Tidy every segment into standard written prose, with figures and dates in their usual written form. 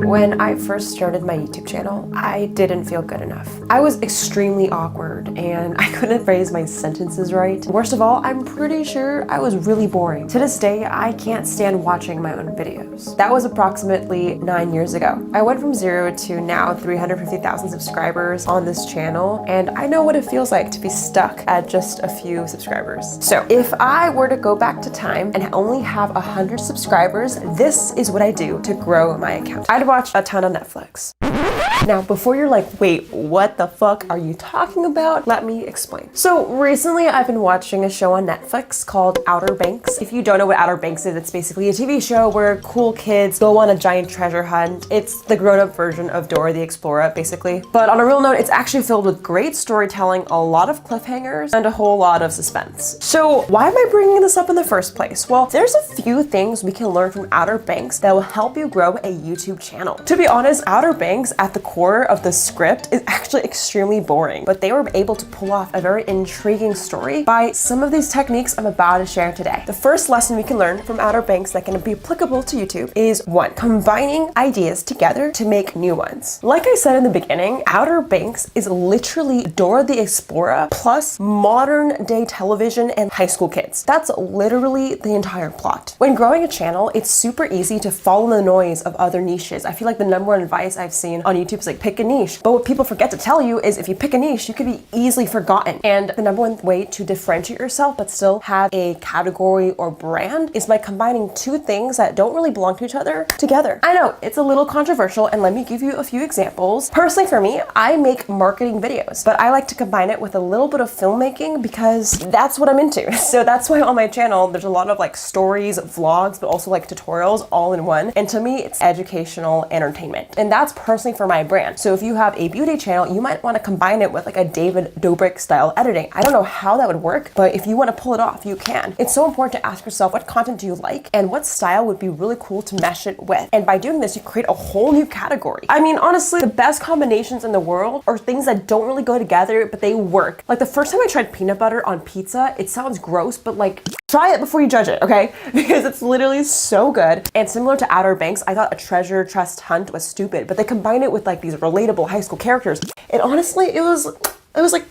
When I first started my YouTube channel, I didn't feel good enough. I was extremely awkward and I couldn't phrase my sentences right. Worst of all, I'm pretty sure I was really boring. To this day, I can't stand watching my own videos. That was approximately 9 years ago. I went from 0 to now 350,000 subscribers on this channel, and I know what it feels like to be stuck at just a few subscribers. So if I were to go back to time and only have 100 subscribers, this is what I do to grow my account. I'd watch a ton of Netflix. Now, before you're like, wait, what the fuck are you talking about? Let me explain. So recently I've been watching a show on Netflix called Outer Banks. If you don't know what Outer Banks is, it's basically a TV show where cool kids go on a giant treasure hunt. It's the grown-up version of Dora the Explorer, basically. But on a real note, it's actually filled with great storytelling, a lot of cliffhangers, and a whole lot of suspense. So why am I bringing this up in the first place? Well, there's a few things we can learn from Outer Banks that will help you grow a YouTube channel. To be honest, Outer Banks at the core of the script is actually extremely boring, but they were able to pull off a very intriguing story by some of these techniques I'm about to share today. The first lesson we can learn from Outer Banks that can be applicable to YouTube is 1. Combining ideas together to make new ones. Like I said in the beginning, Outer Banks is literally Dora the Explorer plus modern day television and high school kids. That's literally the entire plot. When growing a channel, it's super easy to follow the noise of other niches. I feel like the number one advice I've seen on YouTube is like, pick a niche. But what people forget to tell you is if you pick a niche, you could be easily forgotten. And the number one way to differentiate yourself but still have a category or brand is by combining two things that don't really belong to each other together. I know it's a little controversial, and let me give you a few examples. Personally, for me, I make marketing videos, but I like to combine it with a little bit of filmmaking because that's what I'm into. So that's why on my channel, there's a lot of like stories, vlogs, but also like tutorials all in one. And to me, it's educational entertainment. And that's personally for my brand. So if you have a beauty channel, you might want to combine it with like a David Dobrik style editing. I don't know how that would work, but if you want to pull it off, you can. It's so important to ask yourself, what content do you like and what style would be really cool to mesh it with? And by doing this, you create a whole new category. I mean, honestly, the best combinations in the world are things that don't really go together, but they work. Like the first time I tried peanut butter on pizza, it sounds gross, but like try it before you judge it, okay? Because it's literally so good. And similar to Outer Banks, I thought a treasure chest hunt was stupid, but they combined it with like these relatable high school characters. And honestly, it was like,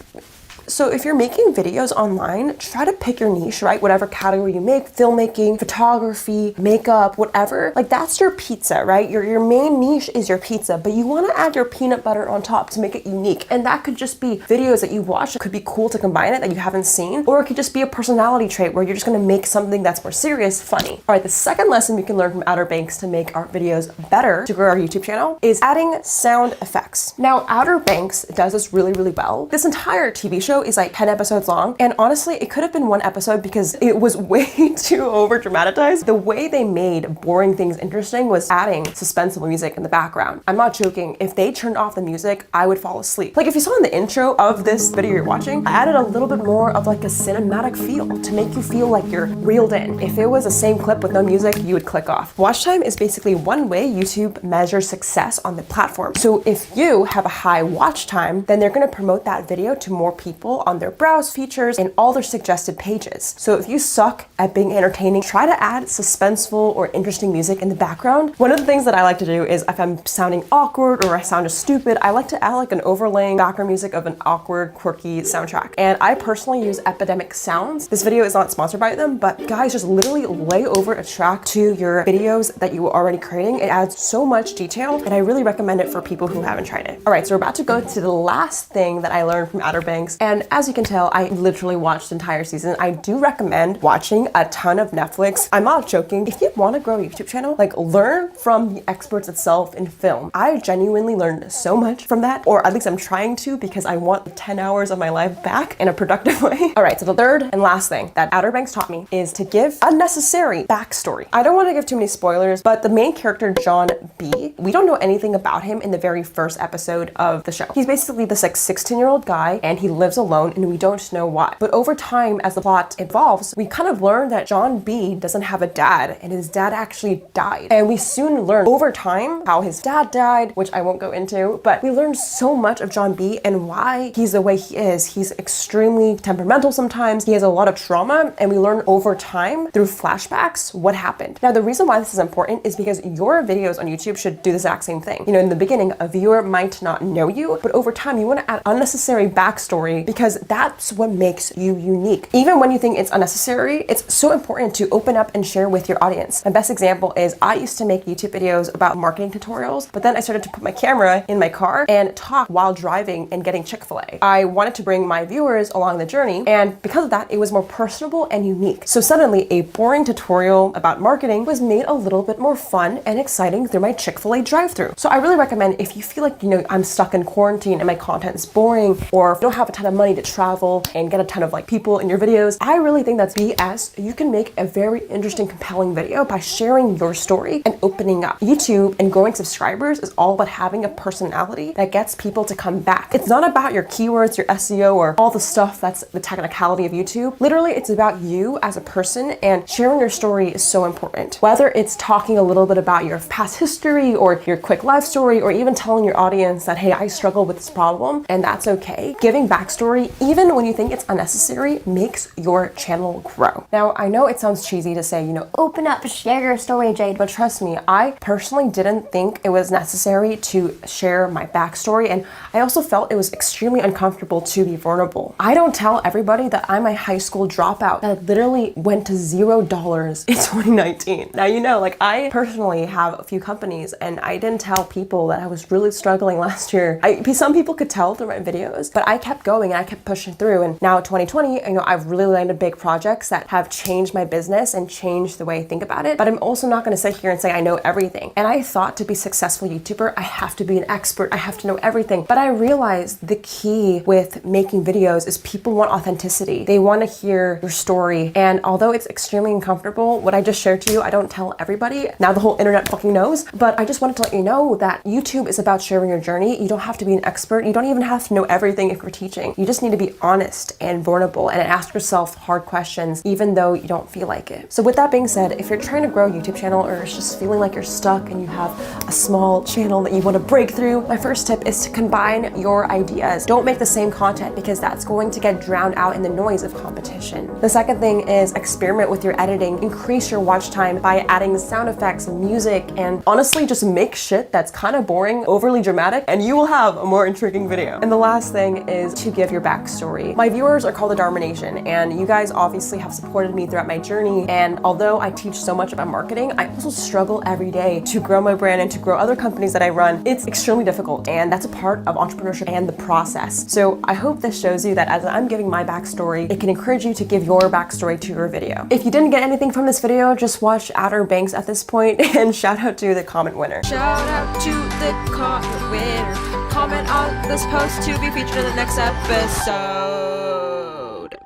so if you're making videos online, try to pick your niche, right? Whatever category you make, filmmaking, photography, makeup, whatever. Like that's your pizza, right? Your main niche is your pizza, but you want to add your peanut butter on top to make it unique. And that could just be videos that you watch that could be cool to combine it that you haven't seen, or it could just be a personality trait where you're just going to make something that's more serious funny. All right, the second lesson we can learn from Outer Banks to make our videos better to grow our YouTube channel is adding sound effects. Now, Outer Banks does this really, really well. This entire TV show is like 10 episodes long, and honestly it could have been one episode because it was way too over dramatized. The way they made boring things interesting was adding suspenseful music in the background. I'm not joking, if they turned off the music, I would fall asleep. Like if you saw in the intro of this video you're watching, I added a little bit more of like a cinematic feel to make you feel like you're reeled in. If it was the same clip with no music, you would click off. Watch time is basically one way YouTube measures success on the platform. So if you have a high watch time, then they're going to promote that video to more people on their browse features and all their suggested pages. So if you suck at being entertaining, try to add suspenseful or interesting music in the background. One of the things that I like to do is if I'm sounding awkward or I sound just stupid, I like to add like an overlaying background music of an awkward, quirky soundtrack. And I personally use Epidemic Sounds. This video is not sponsored by them, but guys, just literally lay over a track to your videos that you were already creating. It adds so much detail, and I really recommend it for people who haven't tried it. All right, so we're about to go to the last thing that I learned from Outer Banks. And as you can tell, I literally watched the entire season. I do recommend watching a ton of Netflix. I'm not joking. If you want to grow a YouTube channel, like learn from the experts itself in film. I genuinely learned so much from that, or at least I'm trying to, because I want 10 hours of my life back in a productive way. All right, so the third and last thing that Outer Banks taught me is to give unnecessary backstory. I don't want to give too many spoilers, but the main character, John B, we don't know anything about him in the very first episode of the show. He's basically this like 16-year-old guy, and he lives a alone and we don't know why. But over time, as the plot evolves, we kind of learn that John B doesn't have a dad and his dad actually died. And we soon learn over time how his dad died, which I won't go into, but we learn so much of John B and why he's the way he is. He's extremely temperamental sometimes. He has a lot of trauma, and we learn over time through flashbacks what happened. Now, the reason why this is important is because your videos on YouTube should do the exact same thing. You know, in the beginning, a viewer might not know you, but over time, you want to add unnecessary backstory because that's what makes you unique. Even when you think it's unnecessary, it's so important to open up and share with your audience. My best example is I used to make YouTube videos about marketing tutorials, but then I started to put my camera in my car and talk while driving and getting Chick-fil-A. I wanted to bring my viewers along the journey, and because of that, it was more personable and unique. So suddenly, a boring tutorial about marketing was made a little bit more fun and exciting through my Chick-fil-A drive-thru. So I really recommend, if you feel like, you know, I'm stuck in quarantine and my content is boring, or don't have a ton of money to travel and get a ton of like people in your videos, I really think that's BS. You can make a very interesting, compelling video by sharing your story and opening up. YouTube and growing subscribers is all about having a personality that gets people to come back. It's not about your keywords, your SEO, or all the stuff that's the technicality of YouTube. Literally, it's about you as a person, and sharing your story is so important. Whether it's talking a little bit about your past history or your quick life story, or even telling your audience that, hey, I struggle with this problem and that's okay. Giving backstory, even when you think it's unnecessary, makes your channel grow. Now, I know it sounds cheesy to say, you know, open up, share your story, Jade, but trust me, I personally didn't think it was necessary to share my backstory, and I also felt it was extremely uncomfortable to be vulnerable. I don't tell everybody that I'm a high school dropout that literally went to $0 in 2019. Now, you know, like I personally have a few companies, and I didn't tell people that I was really struggling last year. Some people could tell through my videos, but I kept going and I kept pushing through. And now 2020, you know, I've really landed big projects that have changed my business and changed the way I think about it. But I'm also not going to sit here and say I know everything. And I thought to be a successful YouTuber, I have to be an expert. I have to know everything. But I realized the key with making videos is people want authenticity. They want to hear your story. And although it's extremely uncomfortable, what I just shared to you, I don't tell everybody. Now the whole internet fucking knows. But I just wanted to let you know that YouTube is about sharing your journey. You don't have to be an expert. You don't even have to know everything if you're teaching. You just need to be honest and vulnerable and ask yourself hard questions, even though you don't feel like it. So with that being said, if you're trying to grow a YouTube channel, or it's just feeling like you're stuck and you have a small channel that you want to break through, my first tip is to combine your ideas. Don't make the same content, because that's going to get drowned out in the noise of competition. The second thing is experiment with your editing. Increase your watch time by adding sound effects, music, and honestly just make shit that's kind of boring overly dramatic, and you will have a more intriguing video. And the last thing is to give your backstory. My viewers are called the Dharma Nation, and you guys obviously have supported me throughout my journey. And although I teach so much about marketing, I also struggle every day to grow my brand and to grow other companies that I run. It's extremely difficult, and that's a part of entrepreneurship and the process. So I hope this shows you that as I'm giving my backstory, it can encourage you to give your backstory to your video. If you didn't get anything from this video, just watch Outer Banks at this point, and shout out to the comment winner. Shout out to the comment winner. Comment on this post to be featured in the next episode.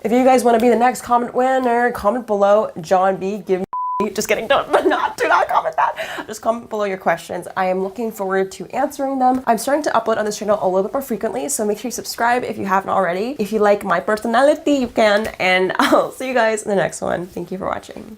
If you guys want to be the next comment winner, comment below. John B, give me. Just kidding, do not comment that. Just comment below your questions. I am looking forward to answering them. I'm starting to upload on this channel a little bit more frequently, so make sure you subscribe if you haven't already. If you like my personality, you can, and I'll see you guys in the next one. Thank you for watching.